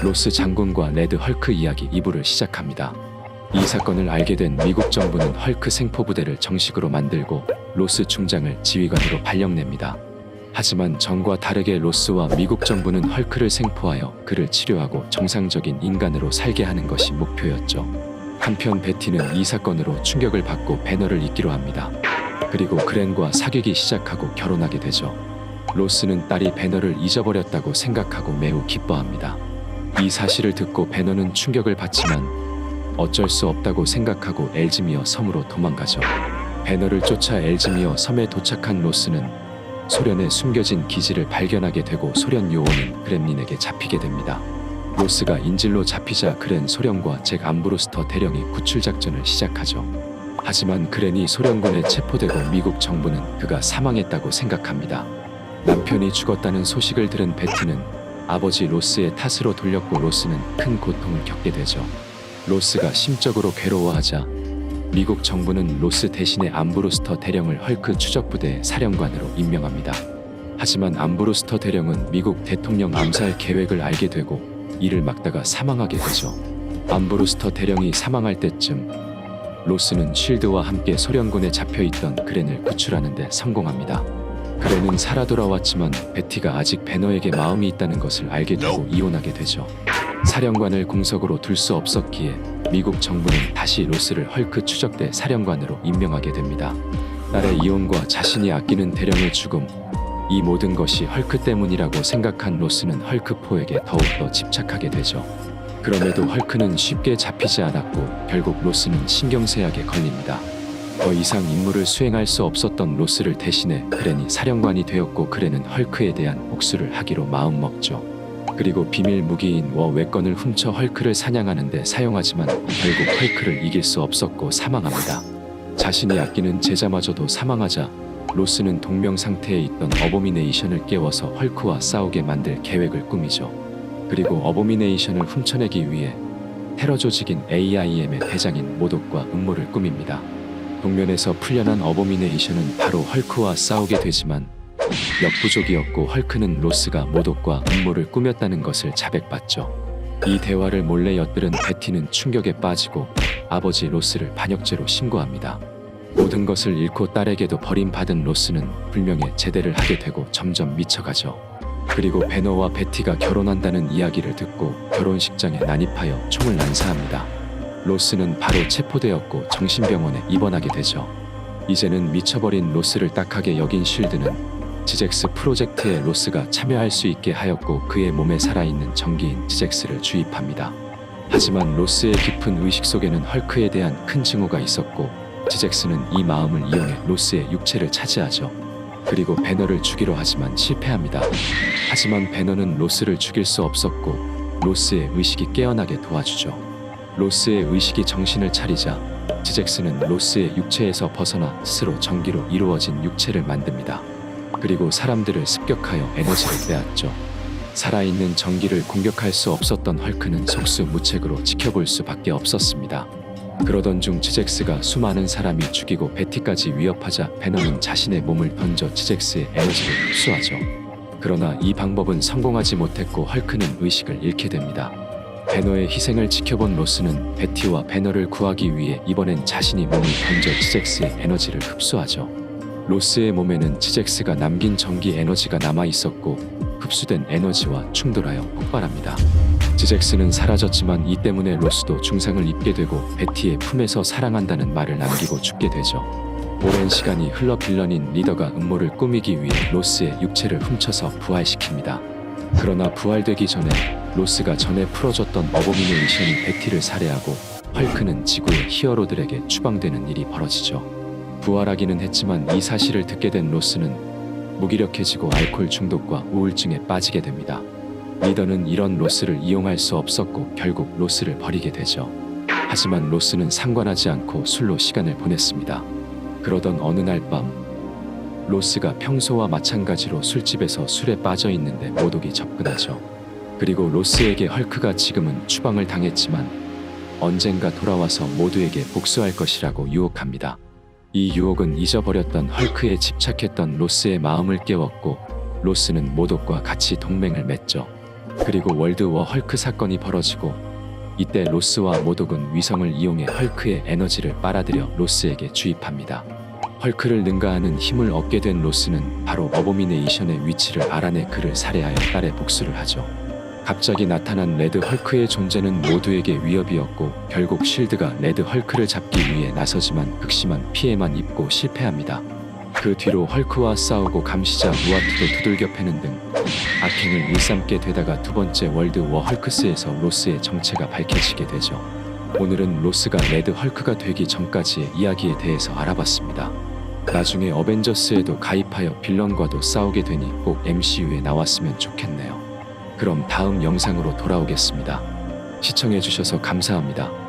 로스 장군과 레드 헐크 이야기 2부를 시작합니다. 이 사건을 알게 된 미국 정부는 헐크 생포부대를 정식으로 만들고 로스 중장을 지휘관으로 발령냅니다. 하지만 전과 다르게 로스와 미국 정부는 헐크를 생포하여 그를 치료하고 정상적인 인간으로 살게 하는 것이 목표였죠. 한편 베티는 이 사건으로 충격을 받고 배너를 잊기로 합니다. 그리고 그랜과 사귀기 시작하고 결혼하게 되죠. 로스는 딸이 배너를 잊어버렸다고 생각하고 매우 기뻐합니다. 이 사실을 듣고 배너는 충격을 받지만 어쩔 수 없다고 생각하고 엘즈미어 섬으로 도망가죠. 배너를 쫓아 엘즈미어 섬에 도착한 로스는 소련에 숨겨진 기지를 발견하게 되고 소련 요원인 그렘린에게 잡히게 됩니다. 로스가 인질로 잡히자 그랜 소련과 잭 암브로스터 대령이 구출 작전을 시작하죠. 하지만 그랜이 소련군에 체포되고 미국 정부는 그가 사망했다고 생각합니다. 남편이 죽었다는 소식을 들은 베티는 아버지 로스의 탓으로 돌렸고 로스는 큰 고통을 겪게 되죠. 로스가 심적으로 괴로워하자 미국 정부는 로스 대신에 암브로스터 대령을 헐크 추적부대의 사령관으로 임명합니다. 하지만 암브로스터 대령은 미국 대통령 암살 계획을 알게 되고 이를 막다가 사망하게 되죠. 암브로스터 대령이 사망할 때쯤 로스는 쉴드와 함께 소련군에 잡혀있던 그랜을 구출하는 데 성공합니다. 그랜은 살아 돌아왔지만 베티가 아직 배너에게 마음이 있다는 것을 알게 되고 이혼하게 되죠. 사령관을 공석으로 둘 수 없었기에 미국 정부는 다시 로스를 헐크 추적대 사령관으로 임명하게 됩니다. 딸의 이혼과 자신이 아끼는 대령의 죽음, 이 모든 것이 헐크 때문이라고 생각한 로스는 헐크포에게 더욱더 집착하게 되죠. 그럼에도 헐크는 쉽게 잡히지 않았고 결국 로스는 신경쇠약에 걸립니다. 더 이상 임무를 수행할 수 없었던 로스를 대신해 그랜이 사령관이 되었고 그랜은 헐크에 대한 복수를 하기로 마음먹죠. 그리고 비밀 무기인 웨건을 훔쳐 헐크를 사냥하는 데 사용하지만 결국 헐크를 이길 수 없었고 사망합니다. 자신이 아끼는 제자마저도 사망하자 로스는 동명 상태에 있던 어보미네이션을 깨워서 헐크와 싸우게 만들 계획을 꾸미죠. 그리고 어보미네이션을 훔쳐내기 위해 테러 조직인 AIM의 대장인 모독과 음모를 꾸밉니다. 동면에서 풀려난 어보미네이션은 바로 헐크와 싸우게 되지만 역부족이었고 헐크는 로스가 모독과 음모를 꾸몄다는 것을 자백받죠. 이 대화를 몰래 엿들은 베티는 충격에 빠지고 아버지 로스를 반역죄로 신고합니다. 모든 것을 잃고 딸에게도 버림받은 로스는 불명예 제대를 하게 되고 점점 미쳐가죠. 그리고 베너와 베티가 결혼한다는 이야기를 듣고 결혼식장에 난입하여 총을 난사합니다. 로스는 바로 체포되었고 정신병원에 입원하게 되죠. 이제는 미쳐버린 로스를 딱하게 여긴 쉴드는 지젝스 프로젝트에 로스가 참여할 수 있게 하였고 그의 몸에 살아있는 전기인 지젝스를 주입합니다. 하지만 로스의 깊은 의식 속에는 헐크에 대한 큰 증오가 있었고 지젝스는 이 마음을 이용해 로스의 육체를 차지하죠. 그리고 배너를 죽이려 하지만 실패합니다. 하지만 배너는 로스를 죽일 수 없었고 로스의 의식이 깨어나게 도와주죠. 로스의 의식이 정신을 차리자 지젝스는 로스의 육체에서 벗어나 스스로 전기로 이루어진 육체를 만듭니다. 그리고 사람들을 습격하여 에너지를 빼앗죠. 살아있는 전기를 공격할 수 없었던 헐크는 속수무책으로 지켜볼 수밖에 없었습니다. 그러던 중 지젝스가 수많은 사람이 죽이고 베티까지 위협하자 배너는 자신의 몸을 던져 지젝스의 에너지를 흡수하죠. 그러나 이 방법은 성공하지 못했고 헐크는 의식을 잃게 됩니다. 배너의 희생을 지켜본 로스는 베티와 배너를 구하기 위해 이번엔 자신이 몸을 던져 지젝스의 에너지를 흡수하죠. 로스의 몸에는 지젝스가 남긴 전기 에너지가 남아있었고 흡수된 에너지와 충돌하여 폭발합니다. 지젝스는 사라졌지만 이 때문에 로스도 중상을 입게 되고 베티의 품에서 사랑한다는 말을 남기고 죽게 되죠. 오랜 시간이 흘러 빌런인 리더가 음모를 꾸미기 위해 로스의 육체를 훔쳐서 부활시킵니다. 그러나 부활되기 전에 로스가 전에 풀어줬던 어보미네이션이 베티를 살해하고 헐크는 지구의 히어로들에게 추방되는 일이 벌어지죠. 부활하기는 했지만 이 사실을 듣게 된 로스는 무기력해지고 알코올 중독과 우울증에 빠지게 됩니다. 리더는 이런 로스를 이용할 수 없었고 결국 로스를 버리게 되죠. 하지만 로스는 상관하지 않고 술로 시간을 보냈습니다. 그러던 어느 날 밤 로스가 평소와 마찬가지로 술집에서 술에 빠져 있는데 모독이 접근하죠. 그리고 로스에게 헐크가 지금은 추방을 당했지만 언젠가 돌아와서 모두에게 복수할 것이라고 유혹합니다. 이 유혹은 잊어버렸던 헐크에 집착했던 로스의 마음을 깨웠고 로스는 모독과 같이 동맹을 맺죠. 그리고 월드워 헐크 사건이 벌어지고 이때 로스와 모독은 위성을 이용해 헐크의 에너지를 빨아들여 로스에게 주입합니다. 헐크를 능가하는 힘을 얻게 된 로스는 바로 어보미네이션의 위치를 알아내 그를 살해하여 딸의 복수를 하죠. 갑자기 나타난 레드 헐크의 존재는 모두에게 위협이었고 결국 실드가 레드 헐크를 잡기 위해 나서지만 극심한 피해만 입고 실패합니다. 그 뒤로 헐크와 싸우고 감시자 무아트도 두들겨 패는 등 악행을 일삼게 되다가 두 번째 월드 워 헐크스에서 로스의 정체가 밝혀지게 되죠. 오늘은 로스가 레드 헐크가 되기 전까지의 이야기에 대해서 알아봤습니다. 나중에 어벤져스에도 가입하여 빌런과도 싸우게 되니 꼭 MCU에 나왔으면 좋겠네요. 그럼 다음 영상으로 돌아오겠습니다. 시청해주셔서 감사합니다.